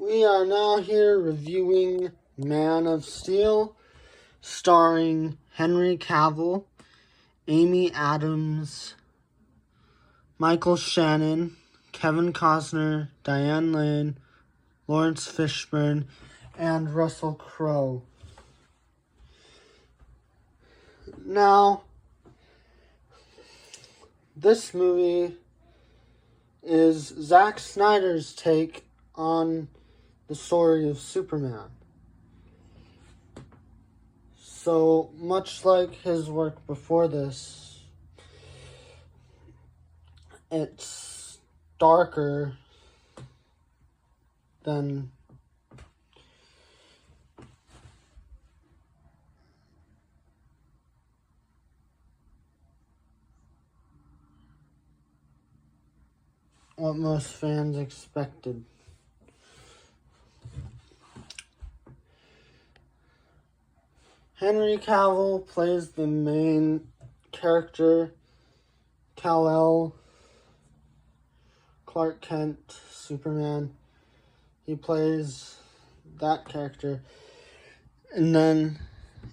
We are now here reviewing Man of Steel, starring Henry Cavill, Amy Adams, Michael Shannon, Kevin Costner, Diane Lane, Lawrence Fishburne, and Russell Crowe. Now, this movie is Zack Snyder's take on the story of Superman. So, much like his work before this, it's darker than what most fans expected. Henry Cavill plays the main character, Kal-El, Clark Kent, Superman. He plays that character. And then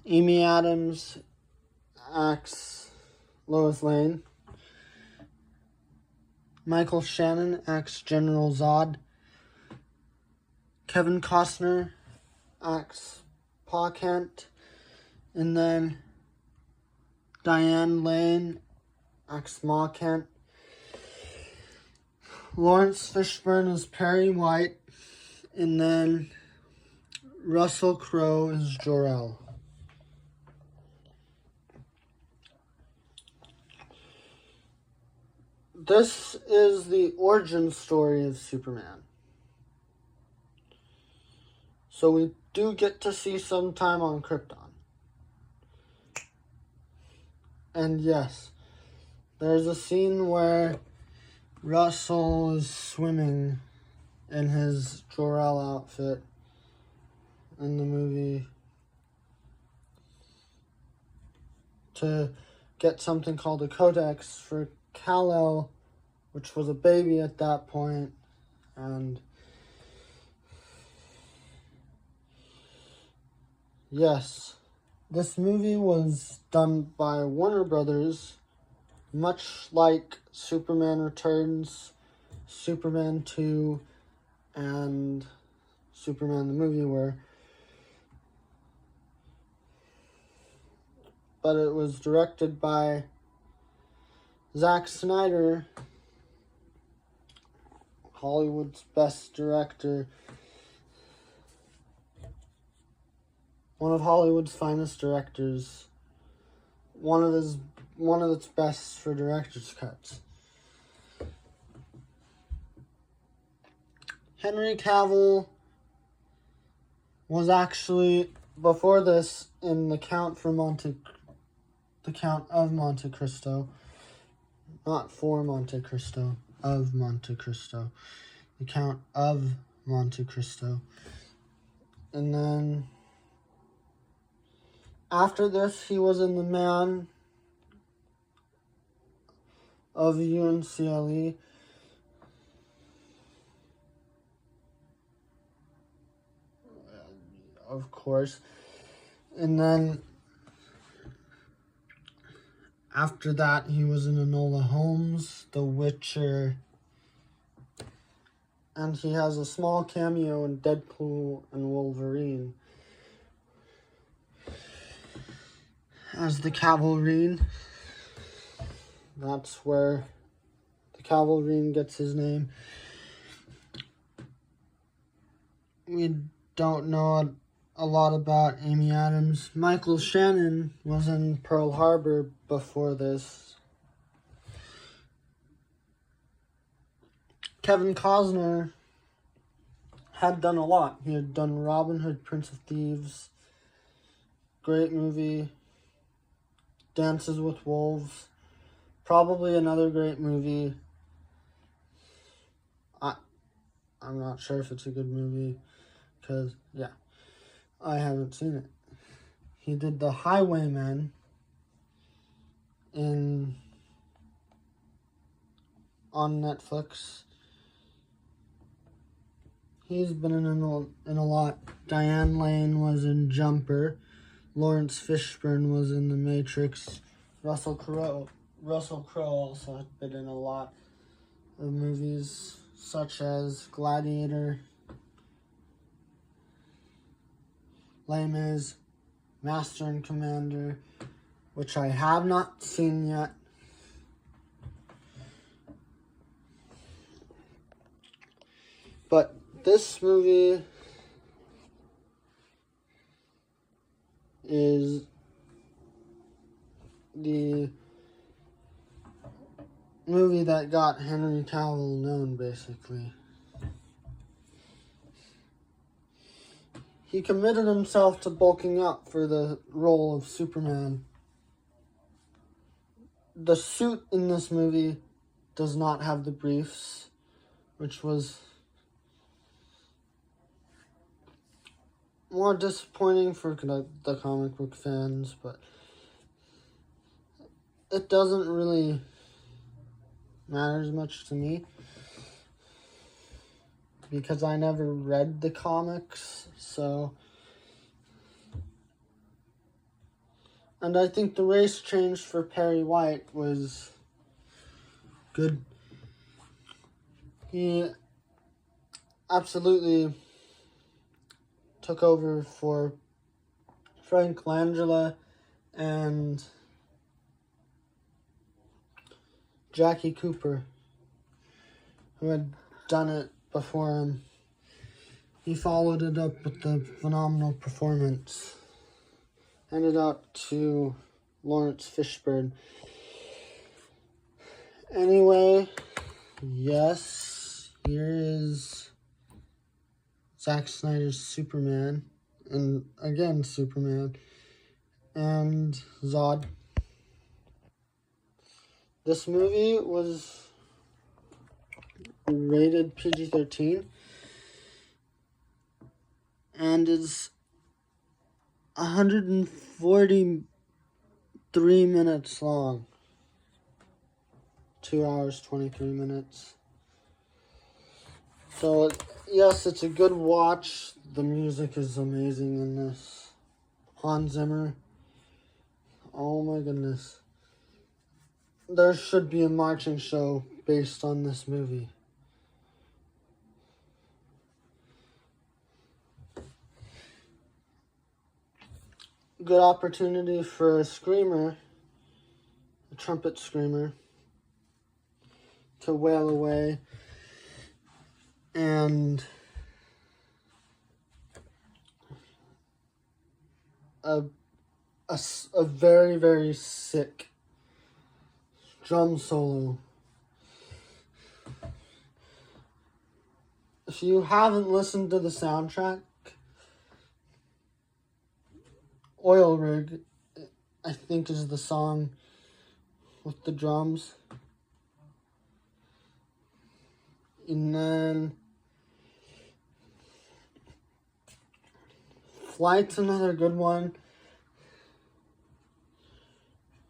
Amy Adams acts Lois Lane. Michael Shannon acts General Zod. Kevin Costner acts Pa Kent. And then Diane Lane acts Ma Kent. Lawrence Fishburne is Perry White. And then Russell Crowe is Jor-El. This is the origin story of Superman. So we do get to see some time on Krypton. And yes, there's a scene where Russell is swimming in his Jor-El outfit in the movie to get something called a codex for Kal-El, which was a baby at that point, and yes, this movie was done by Warner Brothers, much like Superman Returns, Superman 2, and Superman the movie were. But it was directed by Zack Snyder, Hollywood's best director, one of Hollywood's finest directors, one of its best for director's cuts. Henry Cavill was actually before this in The Count of Monte Cristo, not for Monte Cristo, of Monte Cristo, The Count of Monte Cristo, and then after this, he was in The Man of UNCLE. Of course. And then after that, he was in Enola Holmes, The Witcher, and he has a small cameo in Deadpool and Wolverine as the Cavalrine. That's where the Cavalrine gets his name. We don't know a lot about Amy Adams. Michael Shannon was in Pearl Harbor before this. Kevin Costner had done a lot. He had done Robin Hood, Prince of Thieves, great movie. Dances with Wolves, probably another great movie. I'm not sure if it's a good movie, because, yeah, I haven't seen it. He did The Highwayman on Netflix. he's been in a lot. Diane Lane was in Jumper. Lawrence Fishburne was in The Matrix. Russell Crowe also has been in a lot of movies, such as Gladiator, Les Mis, Master and Commander, which I have not seen yet. But this movie is the movie that got Henry Cavill known, basically. He committed himself to bulking up for the role of Superman. The suit in this movie does not have the briefs, which was more disappointing for the comic book fans, but it doesn't really matter as much to me because I never read the comics, so. And I think the race change for Perry White was good. He absolutely took over for Frank Langella and Jackie Cooper, who had done it before him. He followed it up with a phenomenal performance. Handed out to Lawrence Fishburne. Anyway, yes, here is Zack Snyder's Superman, and again Superman, and Zod. This movie was rated PG-13 and is 143 minutes long. 2 hours, 23 minutes. So, yes, it's a good watch. The music is amazing in this. Hans Zimmer. Oh my goodness. There should be a marching show based on this movie. Good opportunity for a screamer, a trumpet screamer, to wail away and a very, very sick drum solo. If you haven't listened to the soundtrack, Oil Rig, I think, is the song with the drums. And then Flight's another good one.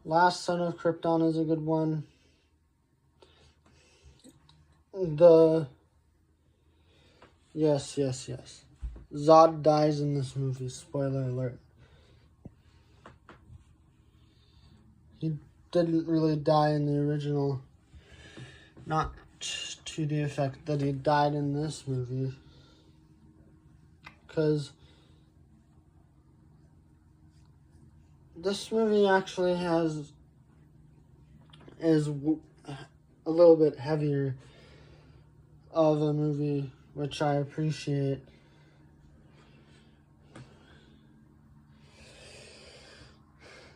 Last Son of Krypton is a good one. Yes. Zod dies in this movie. Spoiler alert. He didn't really die in the original. Not to the effect that he died in this movie. Because this movie actually is a little bit heavier of a movie, which I appreciate.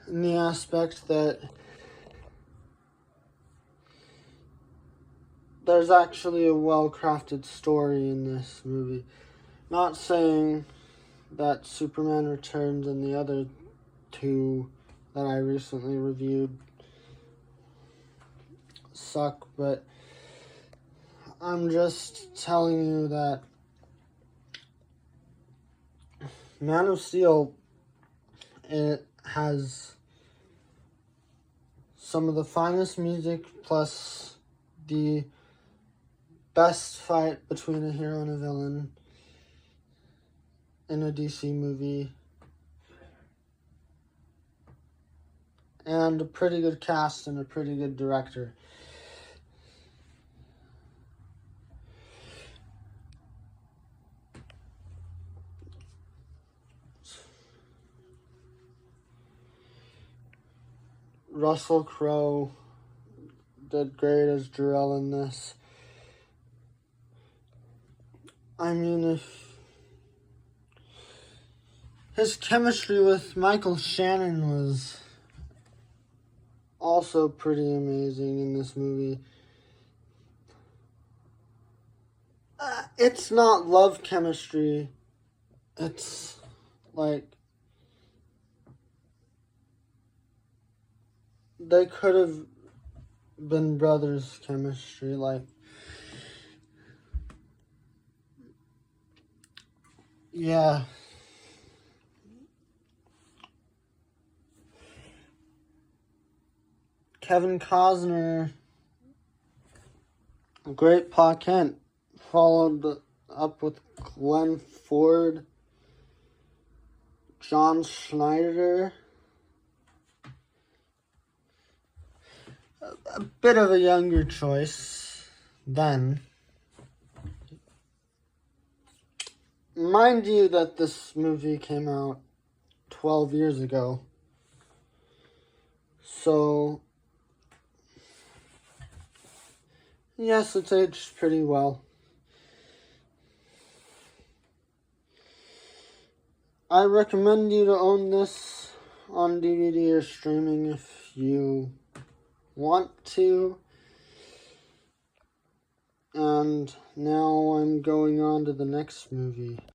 In the aspect that there's actually a well-crafted story in this movie. Not saying that Superman Returns and the other two that I recently reviewed suck, but I'm just telling you that Man of Steel, it has some of the finest music plus the best fight between a hero and a villain. in a DC movie. And a pretty good cast and a pretty good director. Russell Crowe did great as Jor-El in this. I mean, if his chemistry with Michael Shannon was also pretty amazing in this movie. It's not love chemistry. It's like they could have been brothers chemistry. Like, yeah. Kevin Costner, great Pa Kent, followed up with Glenn Ford, John Schneider, a bit of a younger choice then. Mind you that this movie came out 12 years ago. So, yes, it's aged pretty well. I recommend you to own this on DVD or streaming if you want to. And now I'm going on to the next movie.